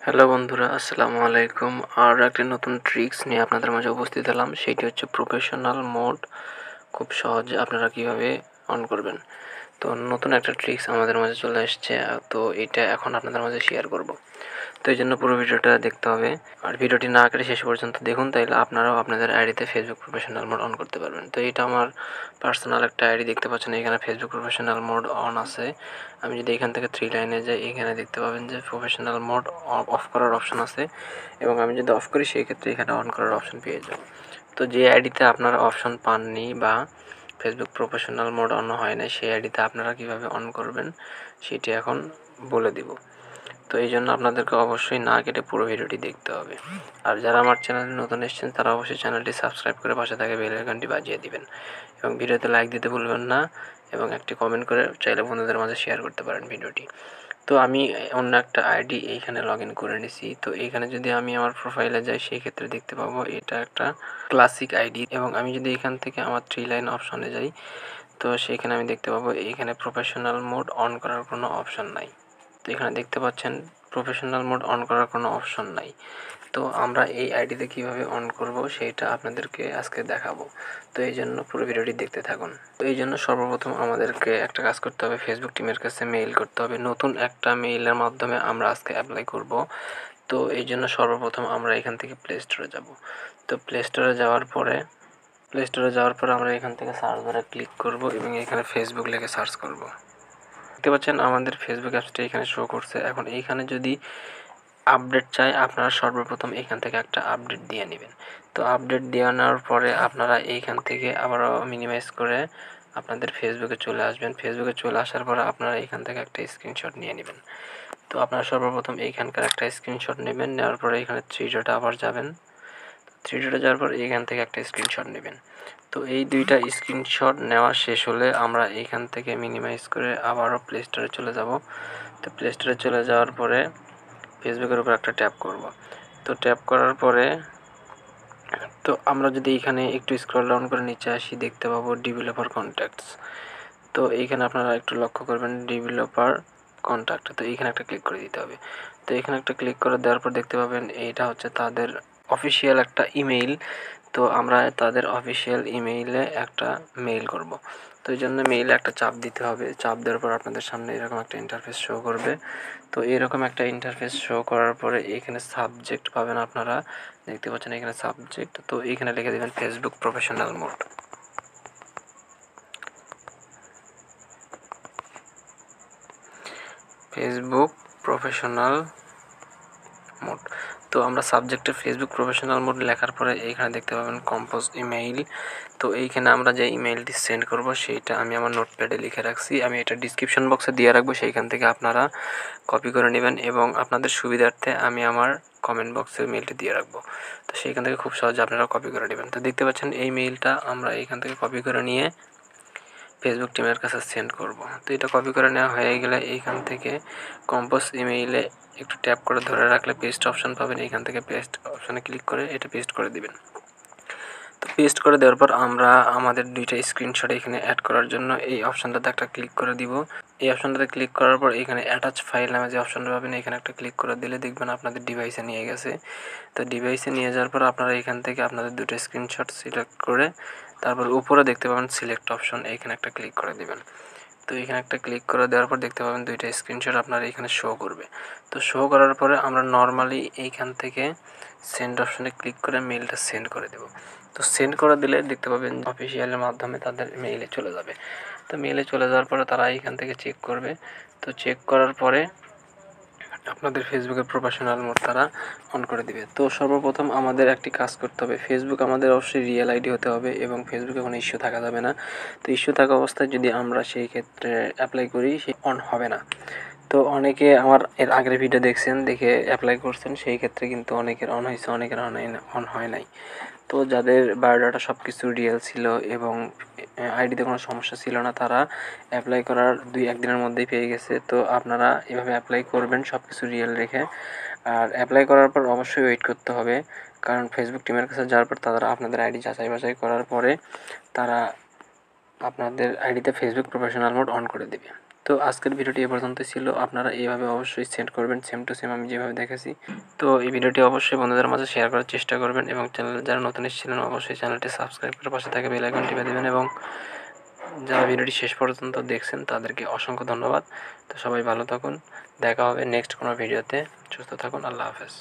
Hello বন্ধুরা, আসসালামু আলাইকুম। আর একটা নতুন ট্রিক্স নিয়ে আপনাদের মাঝে উপস্থিত হলাম। সেইটি হচ্ছে প্রফেশনাল মোড খুব সহজে আপনারা কীভাবে অন করবেন। তো নতুন একটা ট্রিক্স আমাদের মাঝে চলে এসছে। তো এটা এখন আপনাদের মাঝে শেয়ার করব। তো এই জন্য পুরো ভিডিওটা দেখতে হবে। আর ভিডিওটি না কেটে শেষ পর্যন্ত দেখুন, তাইলে আপনারাও আপনাদের আইডিতে ফেসবুক প্রফেশনাল মোড অন করতে পারবেন। তো এটা আমার পার্সোনাল একটা আইডি, দেখতে পাচ্ছেন এখানে ফেসবুক প্রফেশনাল মোড অন আছে। আমি যদি এখান থেকে থ্রি লাইনে যাই, এখানে দেখতে পাবেন যে প্রফেশনাল মোড অফ করার অপশন আছে, এবং আমি যদি অফ করি সেই ক্ষেত্রে এখানে অন করার অপশন পেয়ে যাব। তো যে আইডিতে আপনারা অপশন পাননি বা ফেসবুক প্রফেশনাল মোড অন হয় না, সেই আইডিতে আপনারা কীভাবে অন করবেন সেটি এখন বলে দিব। তো এই জন্য আপনাদেরকে অবশ্যই না কেটে পুরো ভিডিওটি দেখতে হবে। আর যারা আমার চ্যানেলে নতুন এসেছেন তারা অবশ্যই চ্যানেলটি সাবস্ক্রাইব করে পাশে থাকা বেল আইকনটি বাজিয়ে দিবেন, এবং ভিডিওতে লাইক দিতে ভুলবেন না, এবং একটি কমেন্ট করে চাইলে বন্ধুদের মাঝে শেয়ার করতে পারেন ভিডিওটি। তো আমি অন্য একটা আইডি এইখানে লগ ইন করে নিছি। তো এইখানে যদি আমি আমার প্রোফাইলে যাই, সেই ক্ষেত্রে দেখতে পাবো এটা একটা ক্লাসিক আইডি, এবং আমি যদি এখান থেকে আমার থ্রি লাইন অপশনে যাই, তো সেইখানে আমি দেখতে পাবো এইখানে প্রফেশনাল মোড অন করার কোনো অপশন নাই। তো এখানে দেখতে পাচ্ছেন প্রফেশনাল মোড অন করার কোনো অপশন নাই। তো আমরা এই আইডিতে কীভাবে অন করব সেইটা আপনাদেরকে আজকে দেখাবো। তো এই জন্য পুরো ভিডিওটি দেখতে থাকুন। তো এই জন্য সর্বপ্রথম আমাদেরকে একটা কাজ করতে হবে, ফেসবুক টিমের কাছে মেইল করতে হবে। নতুন একটা মেইলের মাধ্যমে আমরা আজকে অ্যাপ্লাই করব। তো এই জন্য সর্বপ্রথম আমরা এখান থেকে প্লে স্টোরে যাব। তো প্লে স্টোরে যাওয়ার পরে আমরা এখান থেকে সার্চ বারে ক্লিক করব, এবং এখানে ফেসবুক লিখে সার্চ করব। দেখতে পাচ্ছেন আমাদের ফেসবুক অ্যাপসটা এখানে শো করছে। এখন এইখানে যদি আপডেট চাই, আপনারা সর্বপ্রথম এখান থেকে একটা আপডেট দিয়ে নেবেন। তো আপডেট দিয়ে নেওয়ার পরে আপনারা এইখান থেকে আবারও মিনিমাইজ করে আপনাদের ফেসবুকে চলে আসবেন। ফেসবুকে চলে আসার পরে আপনারা এখান থেকে একটা স্ক্রিনশট নিয়ে নেবেন। তো আপনারা সর্বপ্রথম এইখানকার একটা স্ক্রিনশট নেবেন, নেওয়ার পরে এখানে থ্রি ডটে আবার যাবেন। থ্রি ডটে যাওয়ার পর এইখান থেকে একটা স্ক্রিনশট নেবেন। তো এই দুইটা স্ক্রিনশট নেওয়া শেষ হলে আমরা এইখান থেকে মিনিমাইজ করে আবারও প্লে স্টোরে চলে যাব। তো প্লে স্টোরে চলে যাওয়ার পরে ফেসবুকের উপর একটা ট্যাপ করব। তো ট্যাপ করার পরে তো আমরা যদি এখানে একটু স্ক্রল ডাউন করে নিচে আসি, দেখতে পাবো ডেভেলপার কন্ট্যাক্টস। তো এইখানে আপনারা একটু লক্ষ্য করবেন ডেভেলপার কন্ট্যাক্ট। তো এইখানে একটা ক্লিক করে দিতে হবে। তো এখানে একটা ক্লিক করে দেওয়ার পর দেখতে পাবেন এইটা হচ্ছে তাদের অফিসিয়াল একটা ইমেইল। তো আমরা তাদের অফিসিয়াল ইমেইলে একটা মেইল করব। তো এই জন্য মেইলে একটা চাপ দিতে হবে। চাপ দেওয়ার পর আপনাদের সামনে এরকম একটা ইন্টারফেস শো করবে। তো এরকম একটা ইন্টারফেস শো করার পরে এখানে সাবজেক্ট পাবেন আপনারা, দেখতে পাচ্ছেন এখানে সাবজেক্ট। তো এইখানে লিখে দেবেন Facebook professional mode. Facebook professional mode. তো আমরা সাবজেক্টে ফেসবুক প্রফেশনাল মোড লেখার পরে এইখানে দেখতে পাবেন কম্পোজ ইমেইল। তো এইখানে আমরা যে ইমেইলটি সেন্ড করব সেইটা আমি আমার নোটপ্যাডে লিখে রাখছি। আমি এটা ডিসক্রিপশন বক্সে দিয়ে রাখবো, সেইখান থেকে আপনারা কপি করে নেবেন, এবং আপনাদের সুবিধার্থে আমি আমার কমেন্ট বক্সে মেইলটি দিয়ে রাখবো। তো সেইখান থেকে খুব সহজে আপনারা কপি করে নেবেন। তো দেখতে পাচ্ছেন এই মেইলটা আমরা এইখান থেকে কপি করে নিয়ে ফেসবুক টিমের কাছে সেন্ড করব। তো এটা কপি করে নেওয়া হয়ে গেলে এইখান থেকে কম্পোজ ইমেইলে একটু ট্যাপ করে ধরে রাখলে পেস্ট অপশন পাবেন। এইখান থেকে পেস্ট অপশনে ক্লিক করে এটা পেস্ট করে দিবেন। তো পেস্ট করে দেওয়ার পর আমরা আমাদের দুইটা স্ক্রিনশট এখানে অ্যাড করার জন্য এই অপশনটাতে একটা ক্লিক করে দিব। এই অপশনটাতে ক্লিক করার পর এখানে অ্যাটাচ ফাইল নামে যে অপশনটা পাবেন, এখানে একটা ক্লিক করে দিলে দেখবেন আপনাদের ডিভাইসে নিয়ে গেছে। তো ডিভাইসে নিয়ে যাওয়ার পর আপনারা এখান থেকে আপনাদের দুটো স্ক্রিনশট সিলেক্ট করে তারপর উপরে দেখতে পাবেন সিলেক্ট অপশন, এইখানে একটা ক্লিক করে দেবেন। তো এখানে একটা ক্লিক করে দেওয়ার পর দেখতে পাবেন দুইটা স্ক্রিনশট আপনার এখানে শো করবে। তো শো করার পরে আমরা নর্মালি এইখান থেকে সেন্ড অপশনে ক্লিক করে মেইলটা সেন্ড করে দেব। তো সেন্ড করে দিলে দেখতে পাবেন অফিসিয়ালের মাধ্যমে তাদের মেইলে চলে যাবে। তো মেইলে চলে যাওয়ার পরে তারা এইখান থেকে চেক করবে। তো চেক করার পরে আপনাদের ফেসবুকের প্রফেশনাল মোড তারা অন করে দিবে। তো সর্বপ্রথম আমাদের একটি কাজ করতে হবে, ফেসবুক আমাদের অবশ্যই রিয়েল আইডি হতে হবে, এবং ফেসবুকে কোনো ইস্যু থাকা যাবে না। তো ইস্যু থাকা অবস্থায় যদি আমরা সেই ক্ষেত্রে অ্যাপ্লাই করি, সে অন হবে না। তো অনেকে আমার এর আগের ভিডিও দেখছেন, দেখে অ্যাপ্লাই করছেন, সেই ক্ষেত্রে কিন্তু অনেকের অন হয়েছে, অনেকের অন হয় নাই। তো যাদের বায়োডাটা সব কিছু রিয়েল ছিল এবং আইডিতে কোনো সমস্যা ছিল না, তারা অ্যাপ্লাই করার 2-1 দিনের মধ্যেই পেয়ে গেছে। তো আপনারা এভাবে অ্যাপ্লাই করবেন সব কিছু রিয়েল রেখে। আর অ্যাপ্লাই করার পর অবশ্যই ওয়েট করতে হবে, কারণ ফেসবুক টিমের কাছে যাওয়ার পর তারা আপনাদের আইডি যাচাই বাছাই করার পরে তারা আপনাদের আইডিতে ফেসবুক প্রফেশনাল মোড অন করে দেবে। তো আজকের ভিডিওটি এ পর্যন্তই ছিল। আপনারা এইভাবে অবশ্যই সেট করবেন সেম টু সেম আমি যেভাবে দেখাচ্ছি। তো এই ভিডিওটি অবশ্যই বন্ধুদের মাঝে শেয়ার করার চেষ্টা করবেন এবং চ্যানেলে যারা নতুন এসেছিলেন অবশ্যই চ্যানেলটি সাবস্ক্রাইব করে পাশে থাকা বেল আইকন টিপে দেবেন এবং যারা ভিডিওটি শেষ পর্যন্ত দেখছেন তাদেরকে অসংখ্য ধন্যবাদ। তো সবাই ভালো থাকুন, দেখা হবে নেক্সট কোনো ভিডিওতে। সুস্থ থাকুন, আল্লাহ হাফেজ।